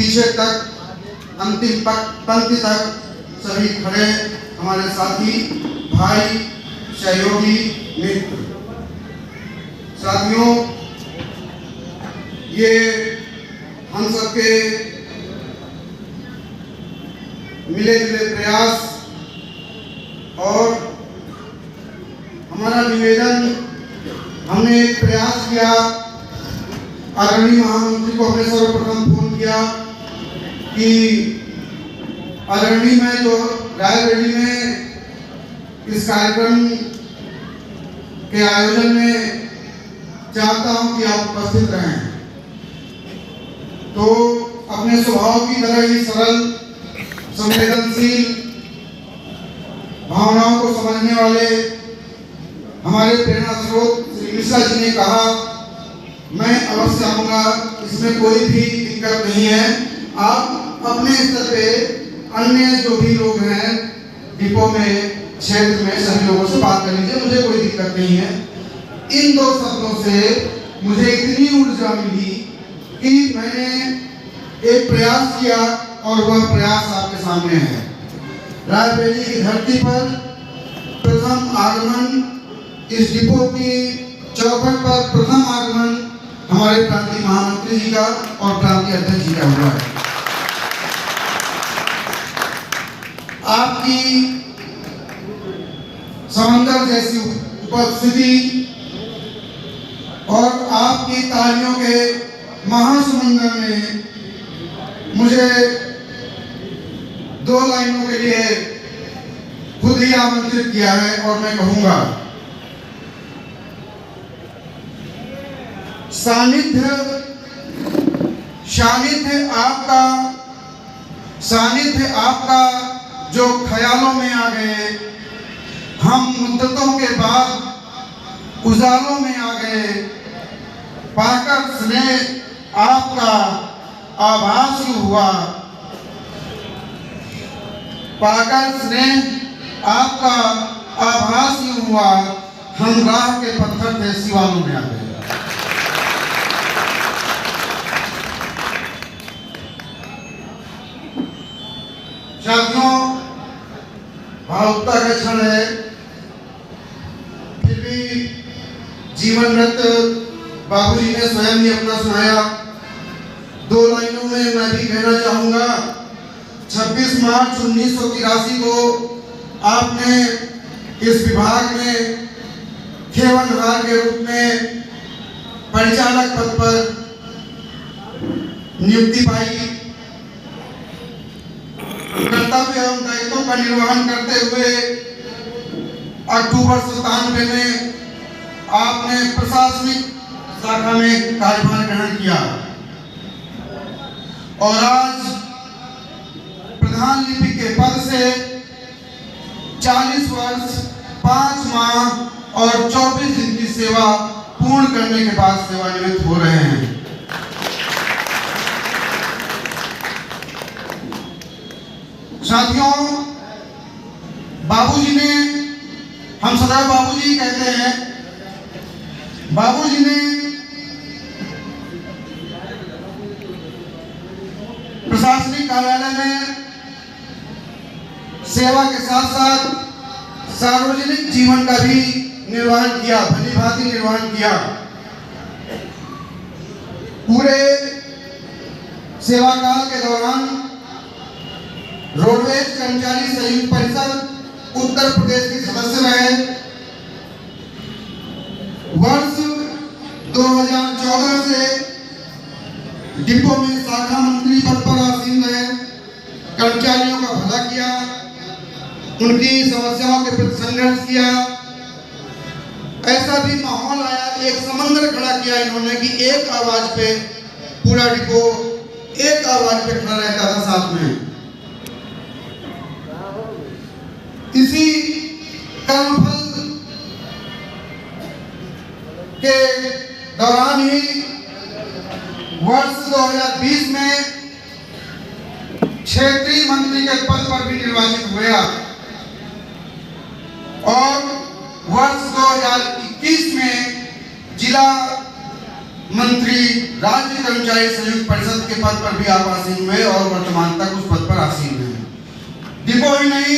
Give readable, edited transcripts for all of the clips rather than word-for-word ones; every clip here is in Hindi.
पीछे तक, अंतिम पंक्ति तक सभी खड़े हमारे साथी, भाई, सहयोगी, मित्र। साथियों, ये हम सबके मिले जुले प्रयास और हमारा निवेदन, हमने एक प्रयास किया, आदरणीय महामंत्री को हमने सर्वप्रथम फोन किया कि आदरणीय, मैं जो रायबरेली में इस कार्यक्रम के आयोजन में चाहता हूं कि आप उपस्थित रहें। तो अपने स्वभाव की तरह ही सरल, संवेदनशील, भावनाओं को समझने वाले हमारे प्रेरणा स्रोत श्री मिश्रा जी ने कहा, मैं अवश्य आऊंगा, इसमें कोई भी दिक्कत नहीं है। आप अपने स्तर पे अन्य जो भी लोग हैं डिपो में, क्षेत्र में, सभी लोगों से बात कर लीजिए, मुझे कोई दिक्कत नहीं है। इन दो शब्दों से मुझे इतनी ऊर्जा मिली कि मैंने एक प्रयास किया और वह प्रयास आपके सामने है। रायबरेली की धरती पर प्रथम आगमन, इस डिपो की चौखट पर प्रथम आगमन हमारे प्रांतीय महामंत्री जी का और प्रांतीय अध्यक्ष जी का हुआ है। आपकी समंदर जैसी उपस्थिति और आपकी तालियों के महासमुंदर ने मुझे 2 लाइनों के लिए खुद ही आमंत्रित किया है और मैं कहूंगा, सानिध्य आपका जो ख्यालों में आ गए, हम मुद्दतों के बाद उजालों में आ गए, पाकर स्नेह आपका आभास हुआ, पाकर स्नेह आपका आभास हुआ, हम राह के पत्थर थे सिवानों में आ गए। साथियों, भावुकता का क्षण है, फिर भी जीवनरत बाबूजी ने स्वयं ही अपना सुनाया। 2 लाइनों में मैं भी कहना चाहूंगा, 26 मार्च 1983 को आपने इस विभाग में खेवनहार के रूप में परिचालक पद पर नियुक्ति पाई। कर्तव्य एवं दायित्वों का निर्वहन करते हुए अक्टूबर 97 में आपने प्रशासनिक शाखा में कार्यभार ग्रहण किया और आज प्रधान लिपिक के पद से 40 वर्ष 5 माह और 24 दिन की सेवा पूर्ण करने के बाद सेवानिवृत्त हो रहे हैं। साथियों, बाबूजी ने, हम सदा बाबूजी कहते हैं, बाबूजी ने प्रशासनिक कार्यालय में सेवा के साथ साथ सार्वजनिक जीवन का भी निर्वहन किया, भलीभांति निर्वहन किया। पूरे सेवा काल के दौरान रोडवेज कर्मचारी संयुक्त परिषद उत्तर प्रदेश के सदस्य रहे। वर्ष 2014 से डिपो में शाखा मंत्री पद पर आसीन रहे, कर्मचारियों का भला किया, उनकी समस्याओं के प्रति संघर्ष किया। ऐसा भी माहौल आया, एक समंदर खड़ा किया इन्होंने कि एक आवाज पे पूरा डिपो एक आवाज पे खड़ा रहता था साथ में। इसी कर्मफल के दौरान ही वर्ष 2020 में क्षेत्रीय मंत्री के पद पर भी निर्वाचित हुआ और वर्ष 2021 में जिला मंत्री, राज्य कर्मचारी कर्मचारी संयुक्त परिषद के पद पर भी आप आसीन हुए और वर्तमान तक उस पद पर आसीन हैं। डिपो ही नहीं,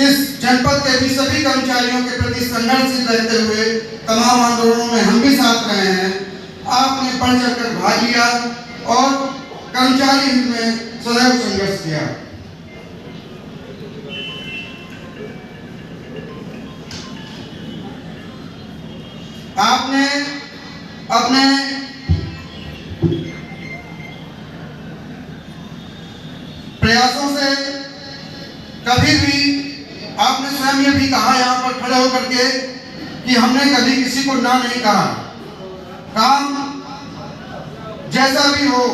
इस जनपद के भी सभी कर्मचारियों के प्रति संघर्षशील रहते हुए तमाम आंदोलनों में हम भी साथ रहे हैं। आपने बढ़ चढ़कर भाग लिया और कर्मचारी हित में सदैव संघर्ष किया। आपने अपने प्रयासों से कभी भी, आपने स्वयं ये भी कहा यहाँ पर खड़े होकर के कि हमने कभी किसी को ना नहीं कहा। काम जैसा भी हो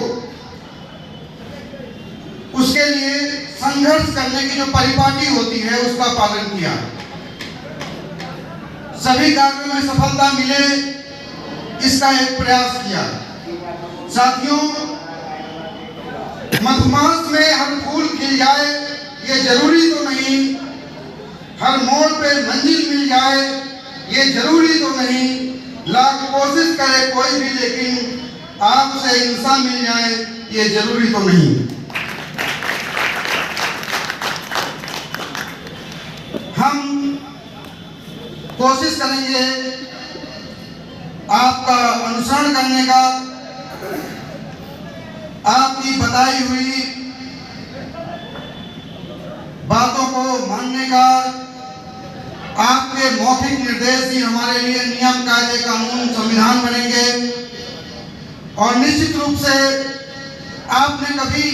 उसके लिए संघर्ष करने की जो परिपाटी होती है उसका पालन किया। सभी कार्यों में सफलता मिले इसका एक प्रयास किया। साथियों, मधुमास में हर फूल खिल जाए ये जरूरी तो नहीं, हर मोड़ पे मंजिल मिल जाए ये जरूरी तो नहीं, लाख कोशिश करे कोई भी लेकिन आपसे इंसान मिल जाए ये जरूरी तो नहीं। हम कोशिश करेंगे आपका अनुसरण करने का, आपकी बताई हुई बातों को मानने का। आपके मौखिक निर्देश ही हमारे लिए नियम, कायदे, कानून, संविधान बनेंगे। और निश्चित रूप से आपने कभी